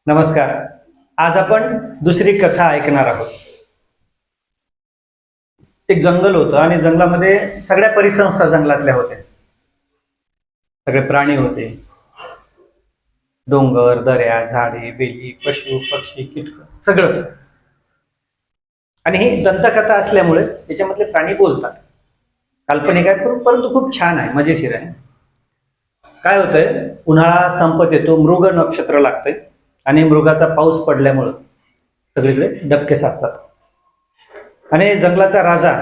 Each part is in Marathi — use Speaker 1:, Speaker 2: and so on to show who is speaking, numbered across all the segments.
Speaker 1: नमस्कार. आज आपण दुसरी कथा ऐकणार आहोत. एक जंगल होतं आणि जंगलामध्ये सगळ्या परिसंस्था जंगलातल्या होत्या. सगळे प्राणी होते. डोंगर, दऱ्या, झाडे, बेली, पशु, पक्षी, कीटक सगळं. आणि ही दंतकथा असल्यामुळे याच्यामधले प्राणी बोलतात. काल्पनिक आहे परंतु खूप छान आहे, मजेशीर आहे. काय होतंय, उन्हाळा संपत येतो, मृग नक्षत्र लागतंय आणि मृगाचा पाऊस पडल्यामुळं सगळीकडे डबके साचतात. आणि जंगलाचा राजा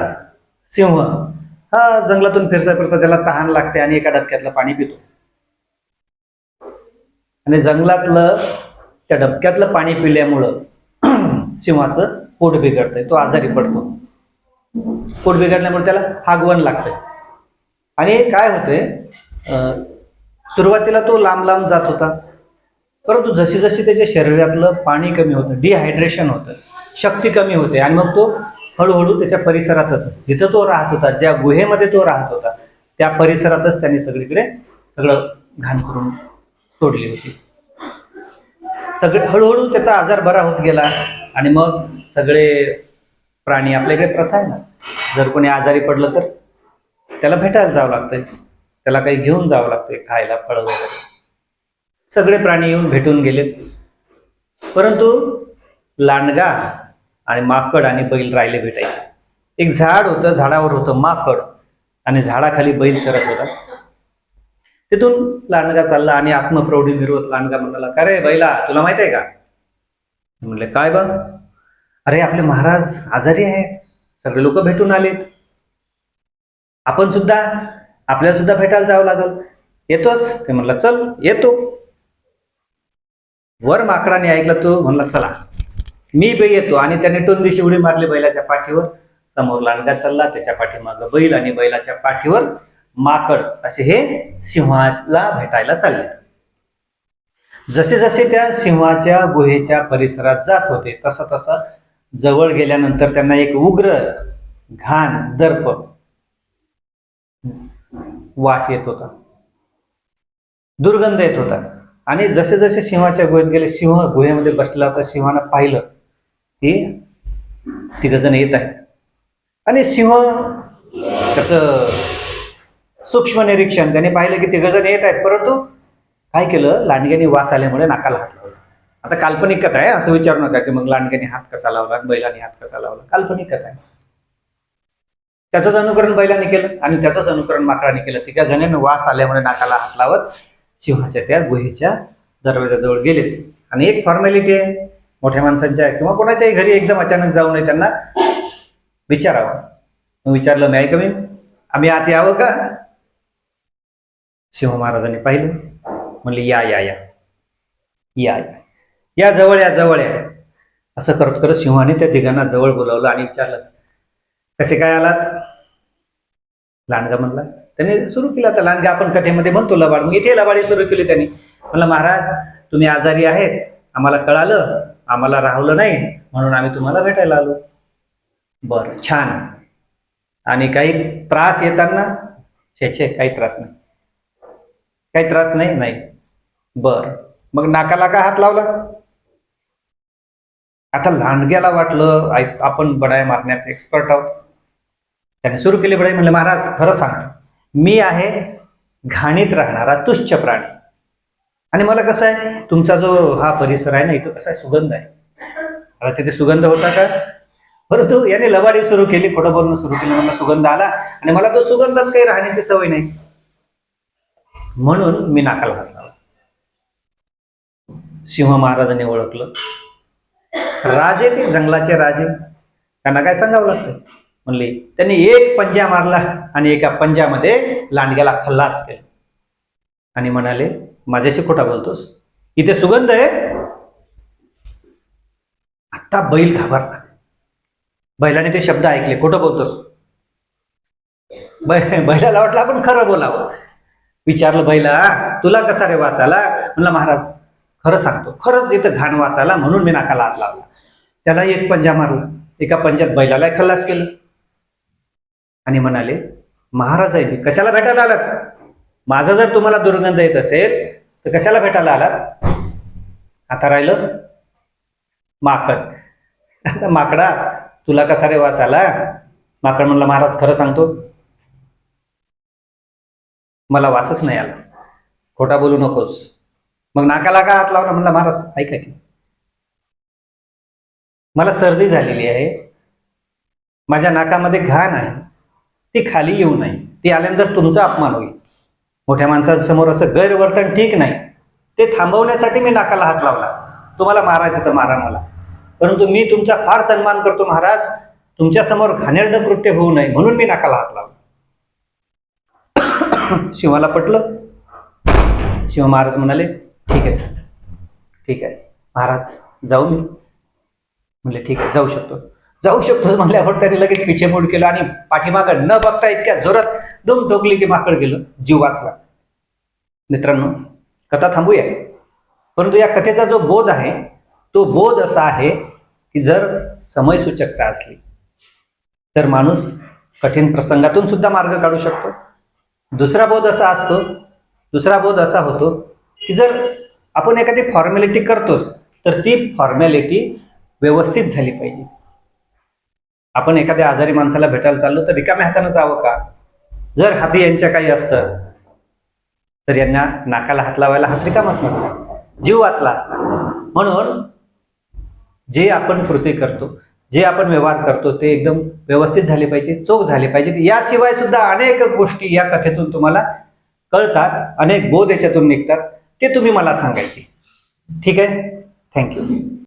Speaker 1: सिंह हा जंगलातून फिरता फिरता त्याला तहान लागते आणि एका डबक्यातलं पाणी पितो. आणि जंगलातलं त्या डबक्यातलं पाणी पिल्यामुळं सिंहाचं पोट बिघडतंय, तो आजारी पडतो. पोट बिघडल्यामुळे त्याला हागवण लागतंय. आणि काय होतंय, सुरुवातीला तो लांब लांब जात होता, परंतु जशी जशी त्याच्या शरीरातलं पाणी कमी होतं, डिहायड्रेशन होतं, शक्ती कमी होते आणि मग तो हळूहळू त्याच्या परिसरातच, जिथं तो राहत होता, ज्या गुहेमध्ये तो राहत होता, त्या परिसरातच त्यांनी सगळीकडे सगळं घाण करून सोडली होती. सगळे हळूहळू त्याचा आजार बरा होत गेला. आणि मग सगळे प्राणी, आपल्याकडे प्रथा आहे ना, जर कोणी आजारी पडलं तर त्याला भेटायला जावं लागतंय, त्याला काही घेऊन जावं लागतंय, खायला फळं वगैरे. सगळे प्राणी येऊन भेटून गेलेत, परंतु लांडगा आणि माकड आणि बैल राहिले भेटायचे. एक झाड होतं, झाडावर होतं माकड आणि झाडाखाली बैल सरत होता. तिथून लांडगा चालला आणि आत्मप्रौढी मिरवत लांडगा म्हणाला, का रे बैला, तुला माहित आहे का? म्हणले, काय बा? अरे, आपले महाराज आजारी आहेत, सगळे लोक भेटून आलेत, आपण सुद्धा, आपल्याला सुद्धा भेटायला जावं लागल, येतोस? ते म्हणला, चल येतो. वर माकडाने ऐकलं, तो म्हणला, चला मी बी येतो. आणि त्याने टोंदिशी उडी मारली बैलाच्या पाठीवर. समोर लांडगा चालला, त्याच्या पाठीमागं बैल आणि बैलाच्या पाठीवर माकड. असे हे सिंहाला भेटायला चालले. जसे जसे त्या सिंहाच्या गुहेच्या परिसरात जात होते, तसं तसं जवळ गेल्यानंतर त्यांना एक उग्र घाण दर्प वास येत होता, दुर्गंध येत होता. आणि जसे जसे सिंहाच्या गुहेत गेले, सिंह गुहेमध्ये बसला होता. सिंहानं पाहिलं की तिघजण येत आहेत आणि सिंह त्याचं सूक्ष्म निरीक्षण, त्याने पाहिलं की तिघजण येत आहेत. परंतु काय केलं, लांडग्याने वास आल्यामुळे नाकाला हात लावला. आता काल्पनिक कथा आहे, असं विचारू नका की मग लांडग्याने हात कसा लावला, बैलाने हात कसा लावला. काल्पनिक कथा आहे. त्याचंच अनुकरण बैलाने केलं आणि त्याचंच अनुकरण माकडाने केलं. तिघा जणांनी वास आल्यामुळे नाकाला हात लावत सिंहाच्या त्या गुहेच्या दरवाजाजवळ गेले. आणि एक फॉर्मॅलिटी आहे, मोठ्या माणसांच्या किंवा कोणाच्याही घरी एकदम अचानक जाऊ नये, त्यांना विचारावं. मग विचारलं, मी ऐका, आम्ही आत यावं का? सिंह महाराजांनी पाहिलं, म्हणले, या या या या या जवळ या, जवळ या. असं करत करत सिंहाने त्या तिघांना जवळ बोलावलं आणि विचारलं, कसे काय आलात? लांडगा म्हणला. त्याने सुरू केलं, आता लांडगा आपण कथेमध्ये म्हणतो लबाड, मग इथे लबाडी सुरू केली त्यांनी. म्हणलं, महाराज तुम्ही आजारी आहेत, आम्हाला कळालं, आम्हाला राहवलं नाही, म्हणून आम्ही तुम्हाला भेटायला आलो. बरं, छान. आणि काही त्रास येताना? छे, काही त्रास नाही. काही त्रास नाही? नाही. बर, मग नाकाला का हात लावला? आता लांडग्याला वाटलं आपण बडाई मारण्यात एक्सपर्ट आहोत. त्याने सुरू केली बडाई. म्हणले, महाराज खरं सांगतो, मी आहे घाणीत राहणारा तुच्छ प्राणी. आणि मला कसं आहे, तुमचा जो हा परिसर आहे ना, इथं कसा आहे, सुगंध आहे. आता तिथे सुगंध होता का? परंतु याने लबाडी सुरू केली, खोटं बोलणं सुरू केलं. मला सुगंध आला आणि मला तो सुगंधात काही राहण्याची सवय नाही, म्हणून मी नाकाला हात लावला. सिंह महाराजांनी ओळखलं, राजे ते जंगलाचे राजे, त्यांना काय सांगावं लागतं. म्हणले, त्यांनी एक पंजा मारला आणि एका पंजामध्ये लांडग्याला खल्लास केलं आणि म्हणाले, माझ्याशी खोटा बोलतोस, इथे सुगंध आहे. आता बैल घाबरला. बैलाने ते शब्द ऐकले, खोटं बोलतोस. बैलाला वाटलं आपण खरं बोलावं. विचारलं, बैला तुला कसा रे वास आला? म्हणलं, महाराज खरं सांगतो, खरंच इथं घाण वास आला, म्हणून मी नाकाला हात लावला. त्याला एक पंजा मारला, एका पंजात बैलाला खल्लास केलं आणि म्हणाले, महाराज आहे मी, कशाला भेटायला आलात? माझा जर तुम्हाला दुर्गंध येत असेल तर कशाला भेटायला आलात? आता राहिलं माकड. आता माकडा, तुला कसा रे वास आला? माकड म्हणलं, महाराज खरं सांगतो, मला वासच नाही आला, खोटा बोलू नकोस. मग नाकाला का हात लावला? म्हणला, महाराज ऐका की, मला सर्दी झालेली आहे, माझ्या नाकामध्ये घाण आहे, ती खाली येऊ नये, ती आल्यानंतर तुमचा अपमान होईल, मोठ्या माणसांसमोर असं गैरवर्तन ठीक नाही, ते थांबवण्यासाठी मी नाकाला हात लावला. तुम्हाला मारायचं तर मारा मला, परंतु मी तुमचा फार सन्मान करतो महाराज, तुमच्या समोर घाणेरडं कृत्य होऊ नये म्हणून मी नाकाला हात लावला. शिवाला पटलं. शिव महाराज म्हणाले, ठीक आहे, ठीक आहे महाराज, जाऊ मी? म्हणले, ठीक आहे, जाऊ शकतो. जाऊ शकतो म्हणल्यावर त्याने लगेच पिछेमोड केलं आणि पाठीमागं न बघता इतक्या जोरात दम ठोकली की माकड गेलं, जीव वाचला. मित्रांनो, कथा थांबूया, परंतु या कथेचा जो बोध आहे तो बोध असा आहे की जर समयसूचकता असली तर माणूस कठीण प्रसंगातून सुद्धा मार्ग काढू शकतो. दुसरा बोध असा होतो की जर आपण एखादी फॉर्मॅलिटी करतोच तर ती फॉर्मॅलिटी व्यवस्थित झाली पाहिजे. आपण एखाद्या आजारी माणसाला भेटायला चाललो तर रिकाम्या हाताने जावं का? जर हाती यांच्या काही असतं तर यांना नाकाला हात लावायला हात रिकामाच नसता, जीव वाचला असता. म्हणून जे आपण कृती करतो, जे आपण व्यवहार करतो ते एकदम व्यवस्थित झाले पाहिजे, चोख झाले पाहिजे. याशिवाय सुद्धा अनेक गोष्टी या कथेतून तुम्हाला कळतात, अनेक बोध याच्यातून निघतात, ते तुम्ही मला सांगायचे. ठीक आहे, थँक्यू.